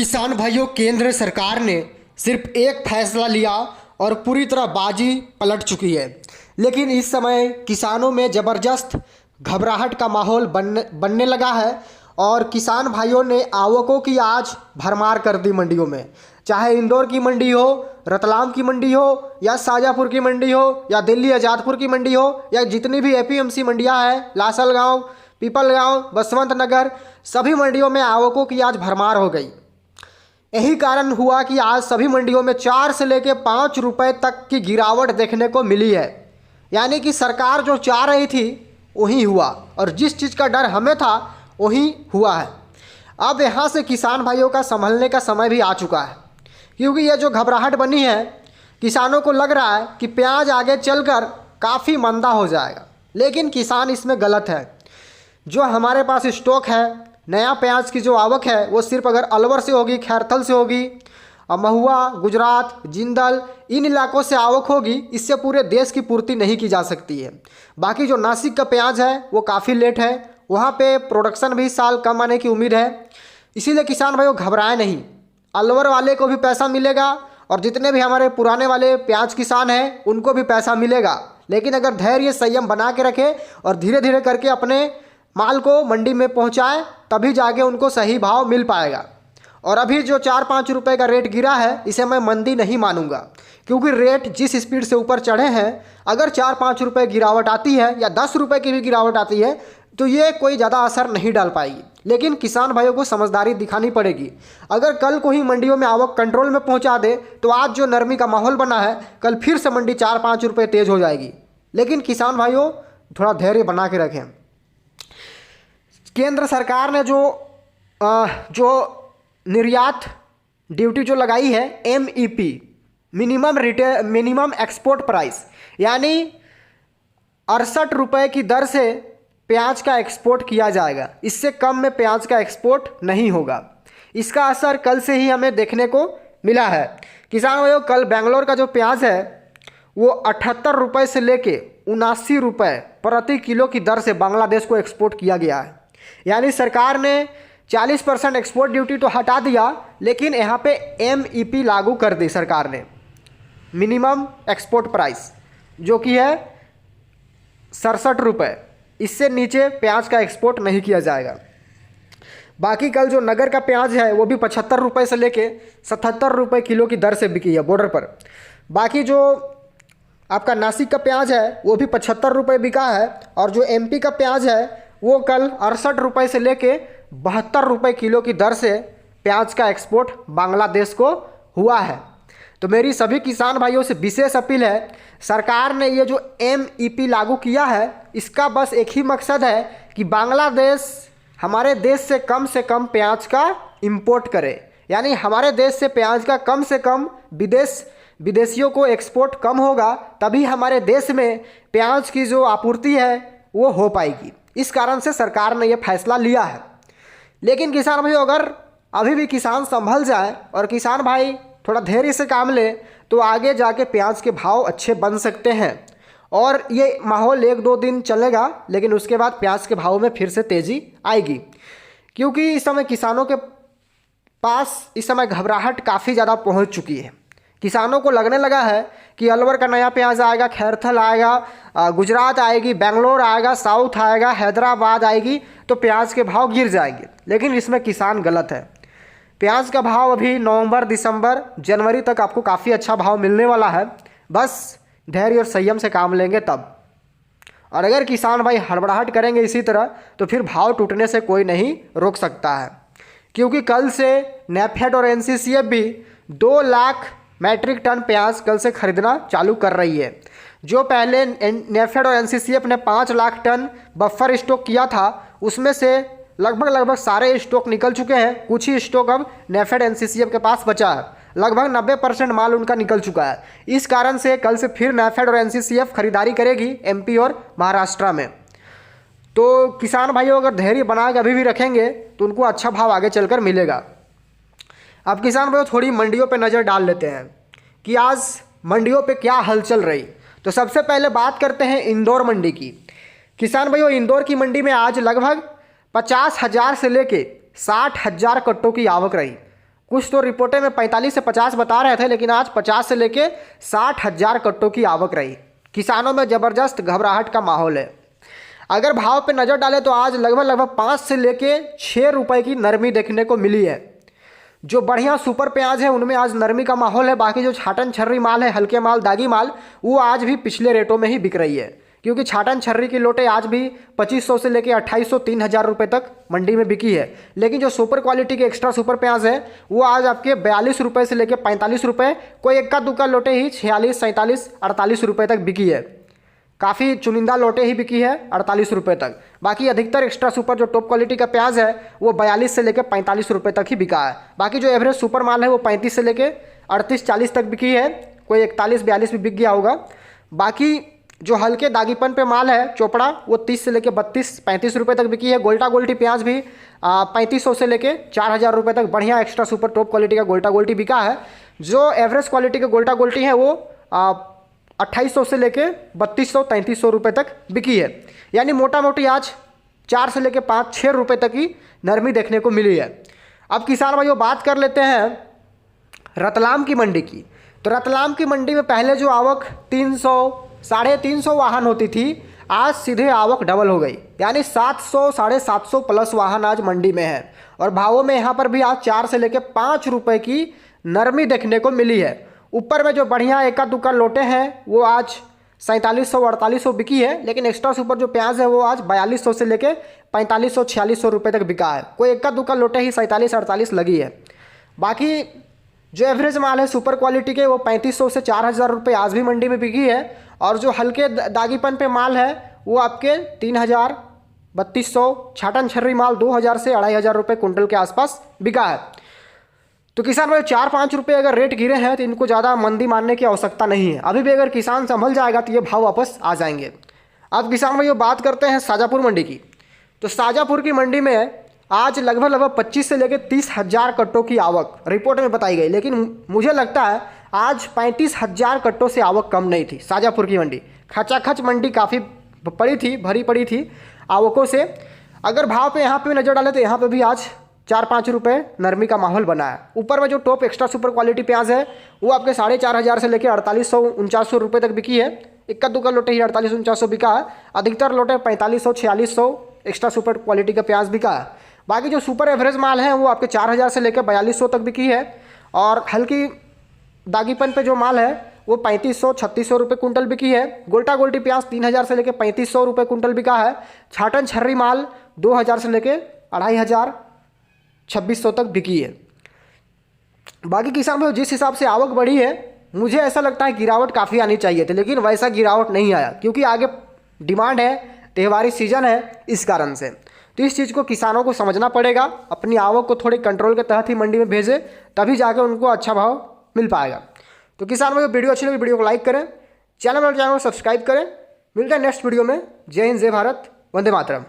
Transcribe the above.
किसान भाइयों, केंद्र सरकार ने सिर्फ एक फैसला लिया और पूरी तरह बाजी पलट चुकी है। लेकिन इस समय किसानों में ज़बरदस्त घबराहट का माहौल बनने लगा है और किसान भाइयों ने आवकों की आज भरमार कर दी मंडियों में। चाहे इंदौर की मंडी हो, रतलाम की मंडी हो, या शाजापुर की मंडी हो, या दिल्ली आज़ादपुर की मंडी हो, या जितनी भी एपीएमसी मंडियां हैं, लासलगांव, पीपलगांव, बसवंत नगर, सभी मंडियों में आवकों की आज भरमार हो गई। यही कारण हुआ कि आज सभी मंडियों में 4 से लेकर 5 रुपए तक की गिरावट देखने को मिली है। यानी कि सरकार जो चाह रही थी वही हुआ और जिस चीज़ का डर हमें था वही हुआ है। अब यहाँ से किसान भाइयों का संभलने का समय भी आ चुका है, क्योंकि ये जो घबराहट बनी है, किसानों को लग रहा है कि प्याज आगे चलकर काफ़ी मंदा हो जाएगा। लेकिन किसान इसमें गलत है। जो हमारे पास स्टॉक है, नया प्याज की जो आवक है वो सिर्फ अगर अलवर से होगी, खैरथल से होगी, महुआ, गुजरात, जिंदल, इन इलाकों से आवक होगी, इससे पूरे देश की पूर्ति नहीं की जा सकती है। बाकी जो नासिक का प्याज है वो काफ़ी लेट है, वहाँ पे प्रोडक्शन भी इस साल कम आने की उम्मीद है। इसीलिए किसान भाइयों घबराए नहीं, अलवर वाले को भी पैसा मिलेगा और जितने भी हमारे पुराने वाले प्याज किसान हैं उनको भी पैसा मिलेगा। लेकिन अगर धैर्य संयम बना के रखे और धीरे धीरे करके अपने माल को मंडी में पहुंचाए, तभी जाके उनको सही भाव मिल पाएगा। और अभी जो 4-5 रुपए का रेट गिरा है, इसे मैं मंदी नहीं मानूंगा, क्योंकि रेट जिस स्पीड से ऊपर चढ़े हैं, अगर 4-5 रुपए गिरावट आती है या 10 रुपए की भी गिरावट आती है तो ये कोई ज़्यादा असर नहीं डाल पाएगी। लेकिन किसान भाइयों को समझदारी दिखानी पड़ेगी। अगर कल को ही मंडियों में आवक कंट्रोल में पहुँचा दे तो आज जो नरमी का माहौल बना है, कल फिर से मंडी 4-5 रुपये तेज़ हो जाएगी। लेकिन किसान भाइयों थोड़ा धैर्य बना के रखें। केंद्र सरकार ने जो निर्यात ड्यूटी जो लगाई है, MEP, मिनिमम एक्सपोर्ट प्राइस, यानी 68 रुपये की दर से प्याज का एक्सपोर्ट किया जाएगा। इससे कम में प्याज का एक्सपोर्ट नहीं होगा। इसका असर कल से ही हमें देखने को मिला है। किसान भाइयों, कल बेंगलोर का जो प्याज है वो 78 रुपये से लेके 79 रुपये प्रति किलो की दर से बांग्लादेश को एक्सपोर्ट किया गया है। यानी सरकार ने 40% एक्सपोर्ट ड्यूटी तो हटा दिया, लेकिन यहाँ पे MEP लागू कर दी सरकार ने, मिनिमम एक्सपोर्ट प्राइस, जो कि है 67 रुपये। इससे नीचे प्याज का एक्सपोर्ट नहीं किया जाएगा। बाकी कल जो नगर का प्याज है वो भी 75 रुपये से लेके 77 रुपये किलो की दर से बिकी है बॉर्डर पर। बाकी जो आपका नासिक का प्याज है वो भी 75 रुपये बिका है और जो MP का प्याज है वो कल 68 रुपये से लेके 72 रुपये किलो की दर से प्याज का एक्सपोर्ट बांग्लादेश को हुआ है। तो मेरी सभी किसान भाइयों से विशेष अपील है, सरकार ने ये जो MEP लागू किया है, इसका बस एक ही मकसद है कि बांग्लादेश हमारे देश से कम प्याज का इंपोर्ट करे। यानी हमारे देश से प्याज का कम से कम विदेशियों को एक्सपोर्ट कम होगा, तभी हमारे देश में प्याज की जो आपूर्ति है वो हो पाएगी। इस कारण से सरकार ने ये फैसला लिया है। लेकिन किसान भाई, अगर अभी भी किसान संभल जाए और किसान भाई थोड़ा धैर्य से काम ले तो आगे जाके प्याज के भाव अच्छे बन सकते हैं। और ये माहौल 1-2 दिन चलेगा, लेकिन उसके बाद प्याज के भाव में फिर से तेज़ी आएगी, क्योंकि इस समय किसानों के पास इस समय घबराहट काफ़ी ज़्यादा पहुंच चुकी है। किसानों को लगने लगा है कि अलवर का नया प्याज आएगा, खैरथल आएगा, गुजरात आएगी, बेंगलोर आएगा, साउथ आएगा, हैदराबाद आएगी, तो प्याज के भाव गिर जाएंगे। लेकिन इसमें किसान गलत है। प्याज का भाव अभी नवंबर, दिसंबर, जनवरी तक आपको काफ़ी अच्छा भाव मिलने वाला है। बस धैर्य और संयम से काम लेंगे तब। और अगर किसान भाई हड़बड़ाहट करेंगे इसी तरह तो फिर भाव टूटने से कोई नहीं रोक सकता है, क्योंकि कल से नेफेड और NCCF भी 2 लाख मैट्रिक टन प्याज कल से खरीदना चालू कर रही है। जो पहले नेफेड और NCCF ने 5 लाख टन बफर स्टॉक किया था, उसमें से लगभग सारे स्टॉक निकल चुके हैं। कुछ ही स्टॉक अब नेफेड NCCF के पास बचा है। लगभग 90% माल उनका निकल चुका है। इस कारण से कल से फिर नेफेड और NCCF खरीदारी करेगी MP और महाराष्ट्र में। तो किसान भाइयों अगर धैर्य बना के अभी भी रखेंगे तो उनको अच्छा भाव आगे चलकर मिलेगा। अब किसान भाइयों थोड़ी मंडियों पे नज़र डाल लेते हैं कि आज मंडियों पे क्या हलचल रही। तो सबसे पहले बात करते हैं इंदौर मंडी की। किसान भाइयों, इंदौर की मंडी में आज लगभग 50,000 से लेके 60,000 कट्टों की आवक रही कुछ तो रिपोर्टें में 45 से 50 बता रहे थे, लेकिन आज 50 से लेके 60,000 कट्टों की आवक रही। किसानों में ज़बरदस्त घबराहट का माहौल है। अगर भाव पे नज़र डालें तो आज लगभग 5 से लेके 6 रुपए की नरमी देखने को मिली है। जो बढ़िया सुपर प्याज है उनमें आज नरमी का माहौल है। बाकी जो छाटन छर्री माल है, हल्के माल, दागी माल, वो आज भी पिछले रेटों में ही बिक रही है, क्योंकि छाटन छर्री की लोटे आज भी 2500 से लेकर 2800 3000 रुपये तक मंडी में बिकी है। लेकिन जो सुपर क्वालिटी के एक्स्ट्रा सुपर प्याज है वो आज आपके 42 रुपये से लेकर 45 रुपये, कोई इक्का दुक्का लोटे ही 46 47 48 रुपये तक बिकी है। काफ़ी चुनिंदा लोटे ही बिकी है 48 रुपये तक। बाकी अधिकतर एक्स्ट्रा सुपर जो टॉप क्वालिटी का प्याज है वो 42 से लेकर 45 रुपये तक ही बिका है। बाकी जो एवरेज सुपर माल है वो 35 से लेकर 38 40 तक बिकी है, कोई 41 42 भी बिक गया होगा। बाकी जो हल्के दागीपन पे माल है चोपड़ा, वो 30 से लेकर 32 35 रुपये तक बिकी है। गोल्टा गोल्टी प्याज भी 3500 से लेकर 4000 रुपये तक बढ़िया एक्स्ट्रा सुपर टॉप क्वालिटी का गोल्टा गोल्टी बिका है। जो एवरेज क्वालिटी के गोल्टा गोल्टी है वो 2800 से लेके 3200 3300 रुपये तक बिकी है। यानी मोटा मोटी आज 4 से लेके 5-6 रुपये तक की नरमी देखने को मिली है। अब किसान भाइयों बात कर लेते हैं रतलाम की मंडी की। तो रतलाम की मंडी में पहले जो आवक 300 350 वाहन होती थी, आज सीधे आवक डबल हो गई, यानी 700 750 प्लस वाहन आज मंडी में है। और भावों में यहाँ पर भी आज 4 से लेके 5 रुपये की नरमी देखने को मिली है। ऊपर में जो बढ़िया एका दुक्का लोटे हैं वो आज 4700 4800 बिकी है, लेकिन एक्स्ट्रा सुपर जो प्याज है वो आज 4200 से लेके 4500 4600 रुपये तक बिका है। कोई एका दुक्का लोटे ही 47 48 लगी है। बाकी जो एवरेज माल है सुपर क्वालिटी के वो 3500 से 4000 रुपये आज भी मंडी में बिकी है। और जो हल्के दागीपन पे माल है वो आपके 3000 3200, छाटन छर्री माल 2000 से 2500 रुपये कुंटल के आसपास बिका है। तो किसान भाई 4-5 रुपये अगर रेट गिरे हैं तो इनको ज़्यादा मंदी मानने की आवश्यकता नहीं है। अभी भी अगर किसान संभल जाएगा तो ये भाव वापस आ जाएंगे। अब किसान भाई बात करते हैं शाजापुर मंडी की। तो शाजापुर की मंडी में आज लगभग 25 से लेकर 30,000 कट्टों की आवक रिपोर्ट में बताई गई, लेकिन मुझे लगता है आज 35,000 कट्टों से आवक कम नहीं थी। शाजापुर की मंडी खचाखच मंडी काफ़ी पड़ी थी, भरी पड़ी थी आवकों से। अगर भाव पे यहाँ पे नज़र डालें तो यहाँ पे भी आज 4-5 रुपये नरमी का माहौल बना है। ऊपर में जो टॉप एक्स्ट्रा सुपर क्वालिटी प्याज है वो आपके 4500 से लेकर 4800 4900 रुपये तक बिकी है। इक्का दुक्का लोटे ही 48 4900 बिका है। अधिकतर लोटे 4500 4600 एक्स्ट्रा सुपर क्वालिटी का प्याज बिका है। बाकी जो सुपर एवरेज माल है वो आपके 4000 से लेकर 4200 तक बिकी है। और हल्की दागीपन पे जो माल है वो 3500 3600 रुपये कुंटल बिकी है। गोल्टा गोल्टी प्याज 3000 से लेकर 3500 रुपये कुंटल बिका है। छाटन छर्री माल 2000 से लेकर 2500 2600 तक बिकी है। बाकी किसान भाई जिस हिसाब से आवक बढ़ी है मुझे ऐसा लगता है गिरावट काफ़ी आनी चाहिए थी, लेकिन वैसा गिरावट नहीं आया, क्योंकि आगे डिमांड है, त्योहारी सीजन है, इस कारण से। तो इस चीज़ को किसानों को समझना पड़ेगा, अपनी आवक को थोड़ी कंट्रोल के तहत ही मंडी में भेजें, तभी जाकर उनको अच्छा भाव मिल पाएगा। तो किसान भाई वीडियो अच्छी लगी वीडियो को लाइक करें, चैनल को सब्सक्राइब करें। मिलते हैं नेक्स्ट वीडियो में। जय हिंद, जय भारत, वंदे मातरम।